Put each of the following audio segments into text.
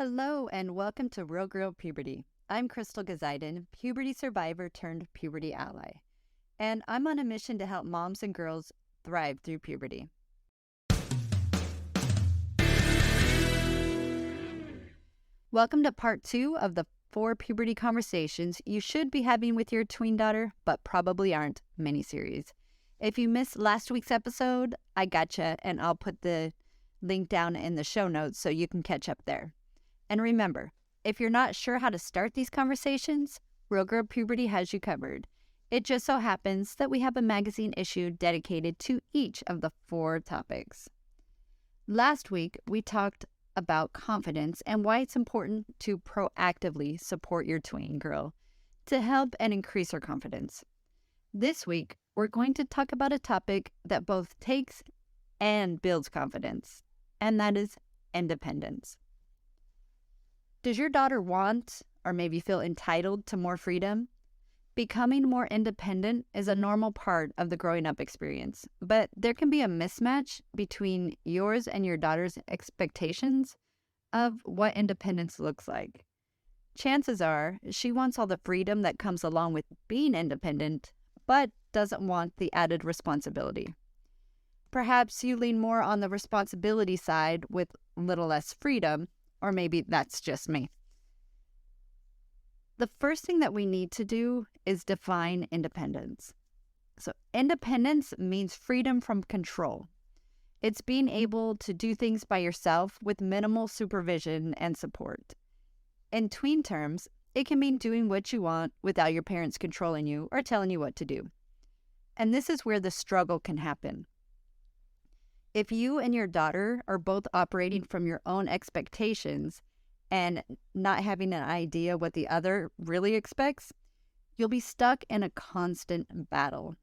Hello and welcome to Real Girl Puberty. I'm Crystal Gazaiden, puberty survivor turned puberty ally, and I'm on a mission to help moms and girls thrive through puberty. Welcome to part 2 of the 4 puberty conversations you should be having with your tween daughter, but probably aren't miniseries. If you missed last week's episode, I gotcha, and I'll put the link down in the show notes so you can catch up there. And remember, if you're not sure how to start these conversations, Real Girl Puberty has you covered. It just so happens that we have a magazine issue dedicated to each of the 4 topics. Last week, we talked about confidence and why it's important to proactively support your tween girl to help and increase her confidence. This week, we're going to talk about a topic that both takes and builds confidence, and that is independence. Does your daughter want or maybe feel entitled to more freedom? Becoming more independent is a normal part of the growing up experience, but there can be a mismatch between yours and your daughter's expectations of what independence looks like. Chances are she wants all the freedom that comes along with being independent, but doesn't want the added responsibility. Perhaps you lean more on the responsibility side with little less freedom, or maybe that's just me. The first thing that we need to do is define independence. So independence means freedom from control. It's being able to do things by yourself with minimal supervision and support. In tween terms, it can mean doing what you want without your parents controlling you or telling you what to do. And this is where the struggle can happen. If you and your daughter are both operating from your own expectations and not having an idea what the other really expects, you'll be stuck in a constant battle.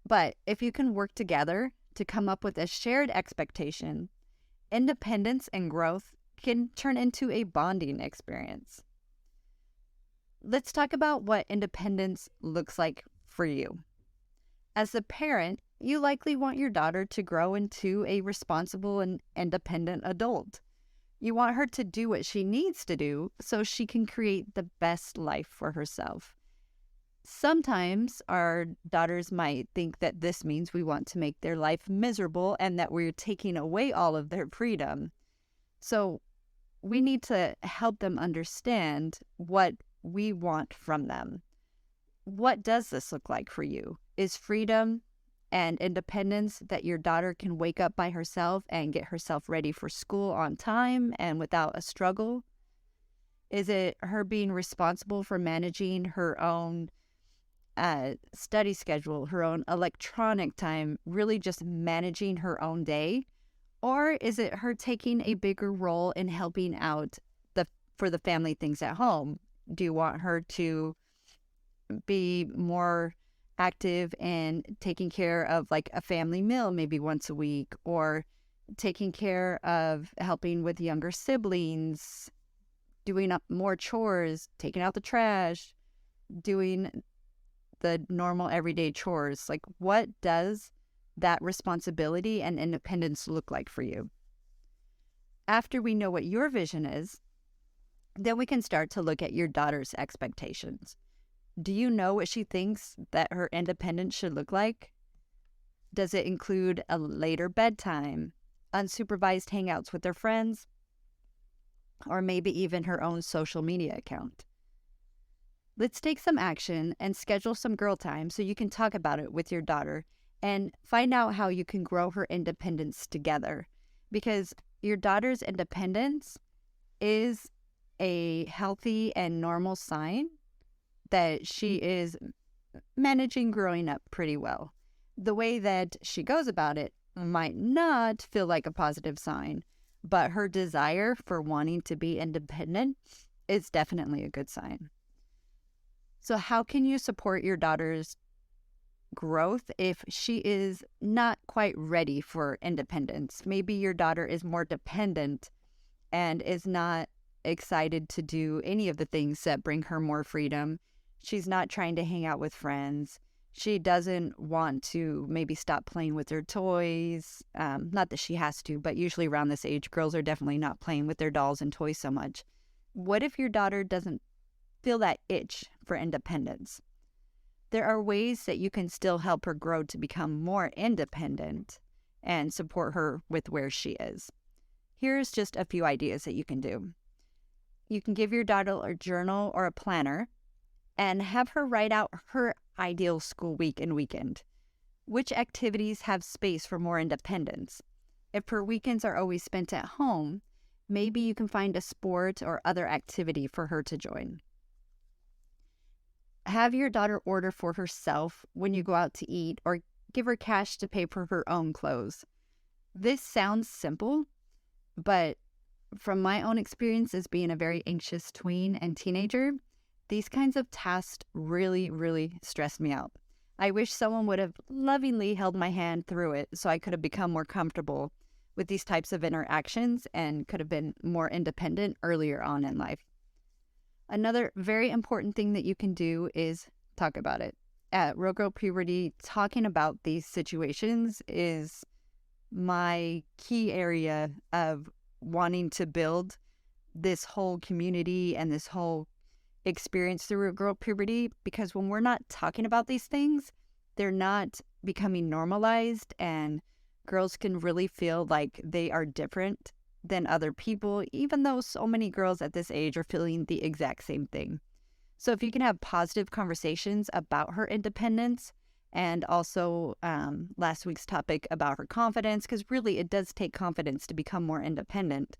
But if you can work together to come up with a shared expectation, independence and growth can turn into a bonding experience. Let's talk about what independence looks like for you. As a parent, you likely want your daughter to grow into a responsible and independent adult. You want her to do what she needs to do so she can create the best life for herself. Sometimes our daughters might think that this means we want to make their life miserable and that we're taking away all of their freedom. So we need to help them understand what we want from them. What does this look like for you? Is freedom and independence that your daughter can wake up by herself and get herself ready for school on time and without a struggle? Is it her being responsible for managing her own study schedule, her own electronic time, really just managing her own day? Or is it her taking a bigger role in helping out for the family things at home? Do you want her to be more active in taking care of like a family meal maybe once a week, or taking care of helping with younger siblings, doing up more chores, taking out the trash, doing the normal everyday chores? Like, what does that responsibility and independence look like for you? After we know what your vision is, then we can start to look at your daughter's expectations. Do you know what she thinks that her independence should look like? Does it include a later bedtime, unsupervised hangouts with her friends, or maybe even her own social media account? Let's take some action and schedule some girl time so you can talk about it with your daughter and find out how you can grow her independence together. Because your daughter's independence is a healthy and normal sign that she is managing growing up pretty well. The way that she goes about it might not feel like a positive sign, but her desire for wanting to be independent is definitely a good sign. So how can you support your daughter's growth if she is not quite ready for independence? Maybe your daughter is more dependent and is not excited to do any of the things that bring her more freedom. She's not trying to hang out with friends. She doesn't want to maybe stop playing with her toys. Not that she has to, but usually around this age, girls are definitely not playing with their dolls and toys so much. What if your daughter doesn't feel that itch for independence? There are ways that you can still help her grow to become more independent and support her with where she is. Here's just a few ideas that you can do. You can give your daughter a journal or a planner and have her write out her ideal school week and weekend. Which activities have space for more independence? If her weekends are always spent at home, maybe you can find a sport or other activity for her to join. Have your daughter order for herself when you go out to eat, or give her cash to pay for her own clothes. This sounds simple, but from my own experience as being a very anxious tween and teenager, these kinds of tasks really, really stress me out. I wish someone would have lovingly held my hand through it so I could have become more comfortable with these types of interactions and could have been more independent earlier on in life. Another very important thing that you can do is talk about it. At Real Girl Puberty, talking about these situations is my key area of wanting to build this whole community and this whole experience through Real Girl Puberty, because when we're not talking about these things, they're not becoming normalized, and girls can really feel like they are different than other people, even though so many girls at this age are feeling the exact same thing. So if you can have positive conversations about her independence, and also last week's topic about her confidence, because really it does take confidence to become more independent.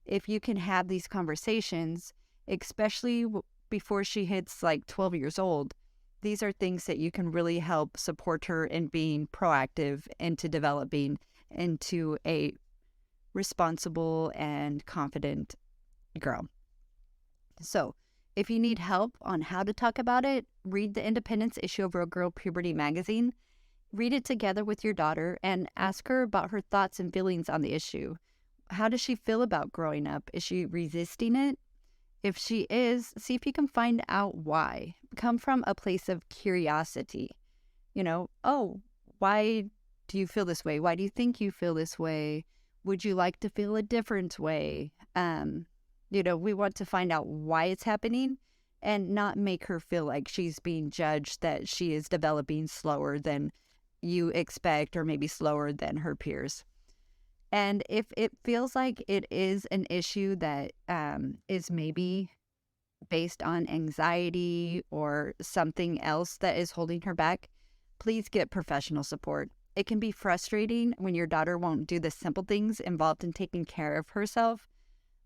If you can have these conversations, especially before she hits like 12 years old, these are things that you can really help support her in being proactive into developing into a responsible and confident girl. So if you need help on how to talk about it, read the Independence issue of Real Girl Puberty magazine. Read it together with your daughter and ask her about her thoughts and feelings on the issue. How does she feel about growing up? Is she resisting it? If she is, see if you can find out why. Come from a place of curiosity. Oh, why do you feel this way? Why do you think you feel this way? Would you like to feel a different way? We want to find out why it's happening and not make her feel like she's being judged, that she is developing slower than you expect or maybe slower than her peers. And if it feels like it is an issue that is maybe based on anxiety or something else that is holding her back, please get professional support. It can be frustrating when your daughter won't do the simple things involved in taking care of herself,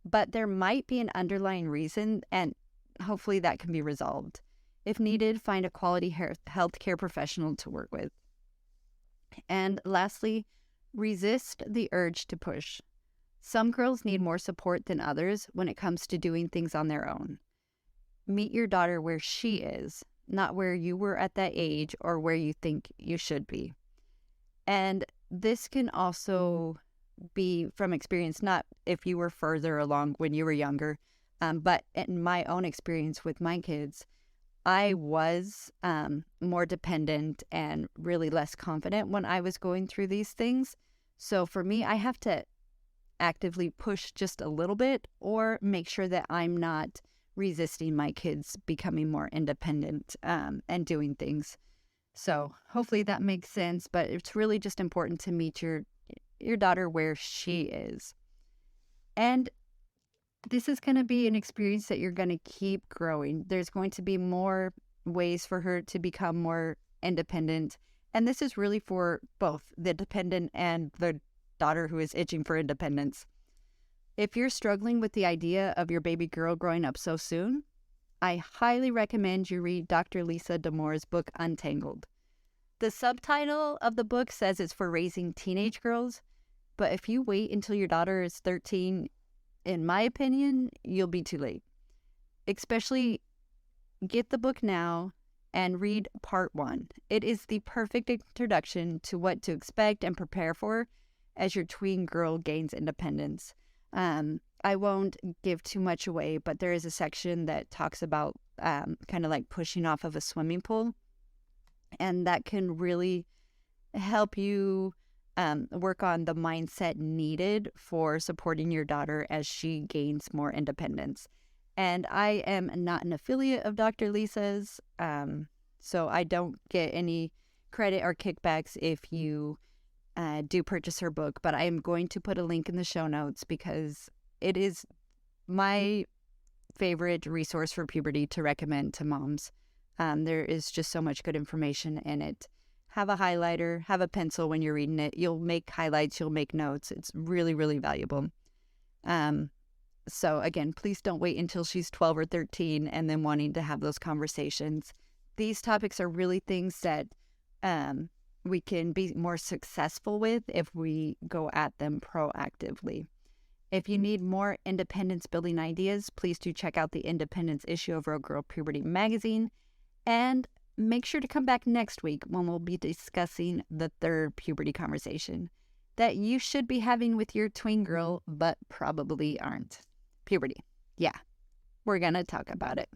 but there might be an underlying reason, and hopefully that can be resolved. If needed, find a quality healthcare professional to work with. And lastly, resist the urge to push. Some girls need more support than others when it comes to doing things on their own. Meet your daughter where she is, not where you were at that age or where you think you should be. And this can also be from experience, not if you were further along when you were younger, but in my own experience with my kids, I was more dependent and really less confident when I was going through these things. So for me, I have to actively push just a little bit or make sure that I'm not resisting my kids becoming more independent and doing things. So hopefully that makes sense, but it's really just important to meet your daughter where she is. And this is going to be an experience that you're going to keep growing. There's going to be more ways for her to become more independent. And this is really for both the dependent and the daughter who is itching for independence. If you're struggling with the idea of your baby girl growing up so soon, I highly recommend you read Dr. Lisa Damour's book, Untangled. The subtitle of the book says it's for raising teenage girls, but if you wait until your daughter is 13, in my opinion, you'll be too late. Especially get the book now and read part 1. It is the perfect introduction to what to expect and prepare for as your tween girl gains independence. I won't give too much away, but there is a section that talks about kind of like pushing off of a swimming pool. And that can really help you work on the mindset needed for supporting your daughter as she gains more independence. And I am not an affiliate of Dr. Lisa's, so I don't get any credit or kickbacks if you do purchase her book, but I am going to put a link in the show notes because it is my favorite resource for puberty to recommend to moms. There is just so much good information in it. Have a highlighter, have a pencil when you're reading it. You'll make highlights, you'll make notes. It's really, really valuable. So again, please don't wait until she's 12 or 13 and then wanting to have those conversations. These topics are really things that we can be more successful with if we go at them proactively. If you need more independence building ideas, please do check out the Independence issue of Real Girl Puberty magazine. And make sure to come back next week when we'll be discussing the third puberty conversation that you should be having with your tween girl, but probably aren't. Puberty. Yeah, we're going to talk about it.